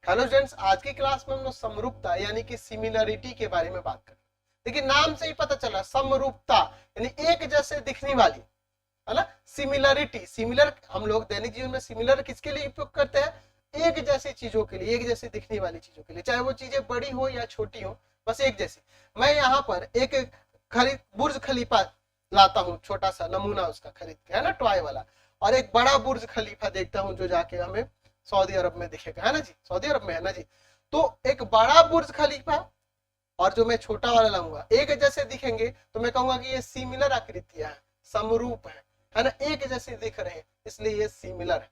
Hello students, आज की class में हम लोग समरूपता यानी कि सिमिलरिटी के बारे में बात करें। देखिए नाम से ही पता चला, समरूपता यानी एक जैसे दिखने वाली, है ना। सिमिलरिटी, सिमिलर हम लोग दैनिक जीवन में सिमिलर किसके लिए उपयोग करते हैं? एक जैसी चीजों के लिए, एक जैसे दिखने वाली चीजों के लिए, चाहे वो चीजें बड़ी हो या छोटी हो, बस एक जैसी। मैं यहाँ पर एक बुर्ज खलीफा लाता हूँ, छोटा सा नमूना उसका खरीद के, है ना, टॉय वाला, और एक बड़ा बुर्ज खलीफा देखता हूँ जो जाके हमें सऊदी अरब में दिखेगा, है ना जी, सऊदी अरब में है ना जी। तो एक बड़ा बुर्ज खलीफा और जो मैं छोटा वाला लाऊंगा एक जैसे दिखेंगे, तो मैं कहूंगा कि ये सिमिलर आकृतियां है, समरूप है ना, एक जैसे दिख रहे हैं, इसलिए ये सिमिलर है।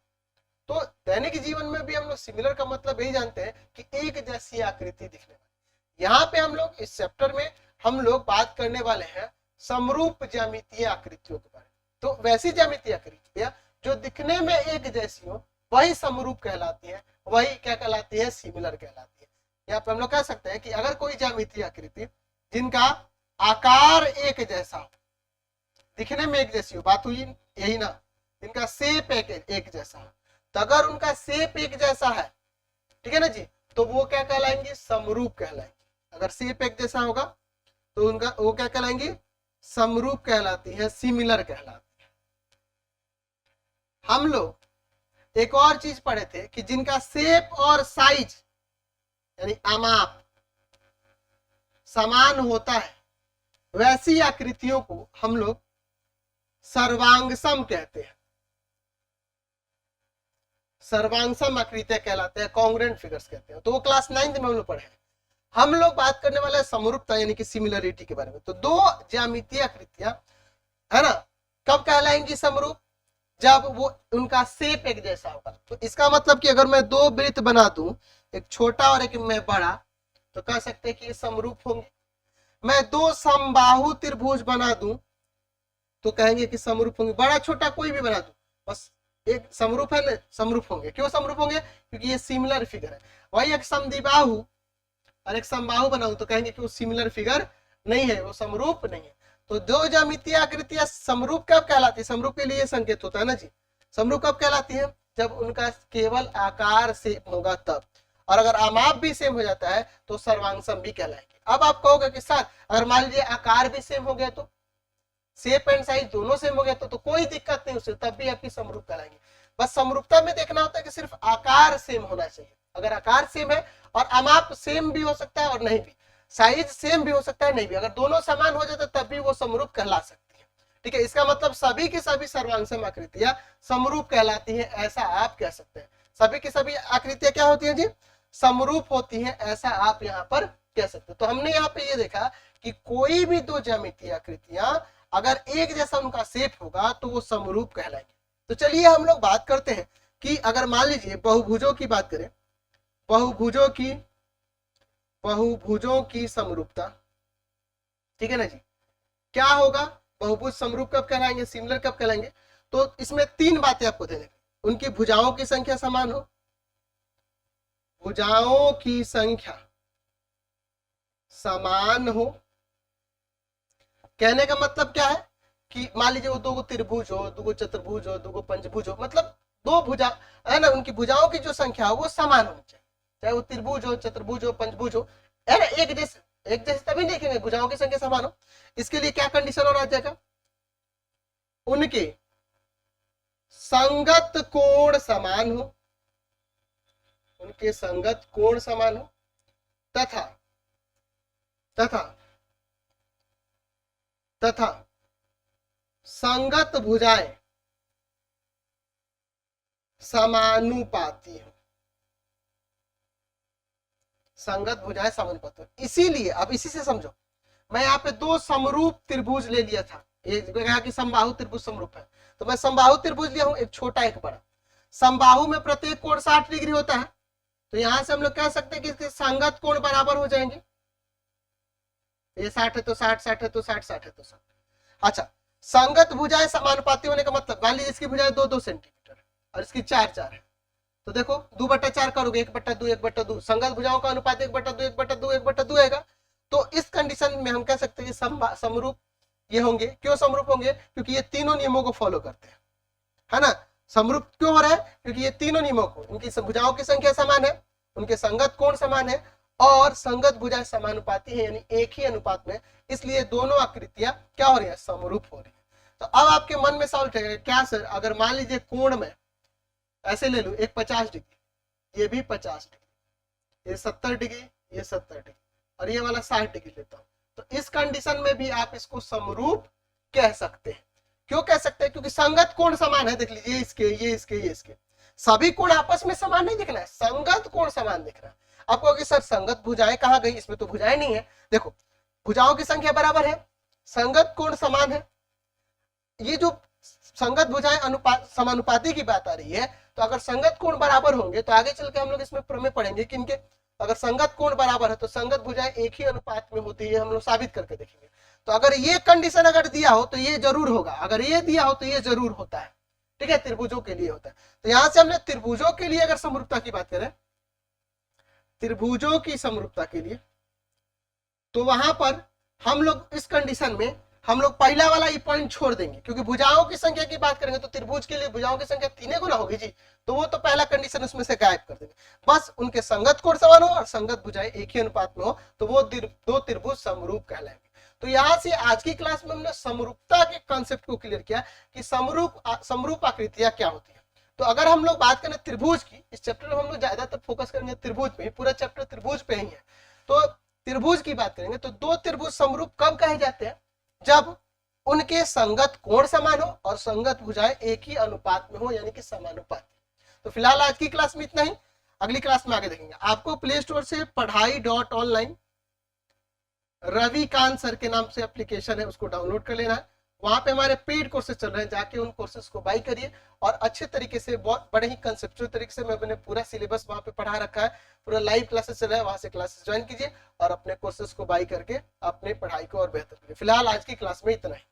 तो दैनिक जीवन में भी हम लोग सिमिलर का मतलब यही जानते हैं कि एक जैसी आकृति दिखने वाली। यहाँ पे हम लोग इस चैप्टर में हम लोग बात करने वाले हैं समरूप ज्यामितीय आकृतियों के बारे में। तो वैसी ज्यामितीय आकृतियां जो दिखने में एक जैसी हो वही समरूप कहलाती है, वही क्या कहलाती है? सिमिलर कहलाती है। यहाँ पे हम लोग कह सकते हैं कि अगर कोई ज्यामितीय आकृति जिनका आकार एक जैसा हो, दिखने में एक जैसी हो, बात हुई यही ना, इनका शेप एक जैसा हो, तो अगर उनका शेप एक जैसा है, ठीक है ना जी, तो वो क्या कहलाएंगे? समरूप कहलाएंगे। अगर शेप एक जैसा होगा तो उनका वो क्या कहलाएंगे? समरूप कहलाती है, सिमिलर कहलाती है। हम लोग एक और चीज पढ़े थे कि जिनका शेप और साइज यानी आमाप समान होता है, वैसी आकृतियों को हम लोग सर्वांगसम कहते हैं। सर्वांगसम आकृतियां कहलाते हैं, कॉन्ग्रुएंट फिगर्स कहते हैं। तो वो क्लास 9th में हम लोग पढ़े हैं। हम लोग बात करने वाले हैं समरूपता यानी कि सिमिलरिटी के बारे में। तो दो ज्यामितीय आकृतियां, है ना, कब कहलाएंगी समरूप? जब वो उनका शेप एक जैसा होगा। तो इसका मतलब कि अगर मैं दो वृत्त बना दूं, एक छोटा और एक मैं बड़ा, तो कह सकते हैं कि ये समरूप होंगे। मैं दो समबाहु त्रिभुज बना दूं तो कहेंगे कि समरूप होंगे। बड़ा छोटा कोई भी बना दूं, बस एक समरूप है ना, समरूप होंगे। क्यों समरूप होंगे? क्योंकि ये सिमिलर फिगर है। वही एक समद्विबाहु और एक समबाहु बनाऊं तो कहेंगे कि वो सिमिलर फिगर नहीं है, वो समरूप नहीं है। तो दो ज्यामितीय आकृतियां समरूप कब कहलाती है? समरूप के लिए संकेत होता है ना जी। समरूप कब कहलाती है? जब उनका केवल आकार सेम होगा तब। और अगर आमाप भी सेम हो जाता है तो सर्वांगसम भी कहलाएंगे। अब आप कहोगे कि सर अगर मान लीजिए आकार भी सेम हो गया, तो शेप एंड साइज दोनों सेम हो गया तो कोई दिक्कत नहीं उससे, तब भी आपकी समरूप कहलाएंगे। बस समरूपता में देखना होता है कि सिर्फ आकार सेम होना चाहिए। अगर आकार सेम है और आमाप सेम भी हो सकता है और नहीं भी, साइज सेम भी हो सकता है, नहीं भी, अगर दोनों समान हो जाते तब भी वो समरूप कहला सकती है। ठीक है, इसका मतलब सभी की सभी सर्वांगसम आकृतियां समरूप कहलाती हैं, ऐसा आप कह सकते हैं। सभी की सभी आकृतियां क्या होती हैं जी? समरूप होती हैं, ऐसा आप यहाँ पर कह सकते हैं। तो हमने यहाँ पे ये देखा कि कोई भी दो ज्यामितीय आकृतियां अगर एक जैसा उनका शेप होगा तो वो समरूप कहलाएंगे। तो चलिए हम लोग बात करते हैं कि अगर मान लीजिए बहुभुजों की बात करें, बहुभुजों की समरूपता, ठीक है ना जी, क्या होगा? बहुभुज समरूप कब कहलाएंगे, सिमिलर कब कहलाएंगे? तो इसमें तीन बातें आपको देने, उनकी भुजाओं की संख्या समान हो, भुजाओं की संख्या समान हो। कहने का मतलब क्या है कि मान लीजिए वो दो त्रिभुज हो, दो चतुर्भुज हो, दो पंचभुज हो, मतलब दो भुजा है ना, उनकी भुजाओं की जो संख्या हो वो समान होनी चाहिए, चाहे वो त्रिभुज हो, चतुर्भुज हो, पंचभुज हो, है ना, एक जैसे तभी देखेंगे भुजाओं की संख्या समान हो। इसके लिए क्या कंडीशन और आ जाएगा? उनके संगत कोण समान हो, उनके संगत कोण समान हो, तथा संगत भुजाएं समानुपाती हो, संगत भुजाएं समानुपाती हो। इसीलिए अब इसी से समझो, मैं यहाँ पे दो समरूप त्रिभुज ले लिया था, एक कहा कि समबाहु त्रिभुज समरूप है, तो मैं समबाहु त्रिभुज लिया हूं, एक छोटा एक बड़ा। समबाहु में प्रत्येक कोण 60 डिग्री होता है, तो यहां से हम लोग कह सकते हैं कि इसके संगत कोण बराबर हो जाएंगे। ये 60 है तो 60, 60 है तो 60, 60 है तो 60। अच्छा, संगत भुजाएं समानुपाती होने का मतलब, मान लीजिए इसकी भुजाएं 2-2 सेंटीमीटर और इसकी 4-4 है, तो देखो 2/4 करोगे, 1/2, 1/2, संगत भुजाओं का अनुपात 1/2, 1/2, 1/2 आएगा। तो इस कंडीशन में हम कह सकते हैं समरूप ये होंगे। क्यों समरूप होंगे? क्योंकि ये तीनों नियमों को फॉलो करते हैं, है ना। समरूप क्यों हो रहा है? क्योंकि ये तीनों नियमों को, इनकी भुजाओं की संख्या समान है उनके संगत कोण समान है और संगत भुजाएं समानुपाती है, यानी एक ही अनुपात में, इसलिए दोनों आकृतियां क्या हो रही है, समरूप हो रही है। तो अब आपके मन में सवाल उठेगा, क्या सर अगर मान लीजिए कोण में ऐसे ले लूं, एक 50 डिग्री, ये भी 50 डिग्री, ये 70 डिग्री, ये 70 डिग्री और ये वाला 60 डिग्री लेता हूं, तो इस कंडीशन में भी आप इसको समरूप कह सकते हैं। क्यों कह सकते हैं? क्योंकि संगत कोण समान है। देख लीजिए, ये इसके, ये इसके, ये इसके, सभी कोण आपस में समान नहीं दिख रहा है, संगत कोण समान दिख रहा है। आप कहोगे सर संगत भुजाएं कहां गई, इसमें तो भुजाएं नहीं है। देखो, भुजाओं की संख्या बराबर है, संगत कोण समान है। ये जो संगत भुजाएं अनुपात समानुपाती की बात आ रही है, तो अगर संगत कोण बराबर होंगे तो आगे चल के हम लोग इसमें प्रमेय पढ़ेंगे कि इनके अगर संगत कोण बराबर है तो संगत भुजाएं एक ही अनुपात में होती है, हम लोग साबित करके देखेंगे। तो अगर ये कंडीशन अगर दिया हो तो ये जरूर होगा, अगर ये दिया हो तो ये जरूर होता है। ठीक है, त्रिभुजों के लिए होता है। तो यहां से हमने त्रिभुजों के लिए अगर समरूपता की बात करें, त्रिभुजों की समरूपता के लिए, तो वहां पर हम लोग इस कंडीशन में हम लोग पहला वाला ये पॉइंट छोड़ देंगे, क्योंकि भुजाओं की संख्या की बात करेंगे तो त्रिभुज के लिए भुजाओं की संख्या 3 गुना होगी जी, तो वो तो पहला कंडीशन उसमें से गायब कर देंगे। बस उनके संगत कोण समान हो और संगत भुजाएं एक ही अनुपात में हो, तो वो दो त्रिभुज समरूप कहलाएंगे। तो यहाँ से आज की क्लास में हमने समरूपता के कॉन्सेप्ट को क्लियर किया कि समरूप आकृतियां क्या होती है। तो अगर हम लोग बात करें त्रिभुज की, इस चैप्टर में हम लोग ज्यादातर फोकस करेंगे त्रिभुज पे, पूरा चैप्टर त्रिभुज पे ही है। तो त्रिभुज की बात करेंगे तो दो त्रिभुज समरूप कब कहे जाते हैं, जब उनके संगत कोण समान हो और संगत भुजाएं एक ही अनुपात में हो, यानी कि समानुपाती। तो फिलहाल आज की क्लास में इतना ही, अगली क्लास में आगे देखेंगे। आपको प्ले स्टोर से पढ़ाई.online रविकांत सर के नाम से एप्लीकेशन है, उसको डाउनलोड कर लेना है। वहां पे हमारे पेड कोर्सेज चल रहे हैं, जाके उन कोर्सेज को बाई करिए और अच्छे तरीके से, बहुत बड़े ही कंसेप्चुअल तरीके से मैंने पूरा सिलेबस वहां पे पढ़ा रखा है, पूरा लाइव क्लासेस चल रहा है, वहां से क्लासेस ज्वाइन कीजिए और अपने कोर्सेज को बाई करके अपने पढ़ाई को और बेहतर करिए। फिलहाल आज की क्लास में इतना ही।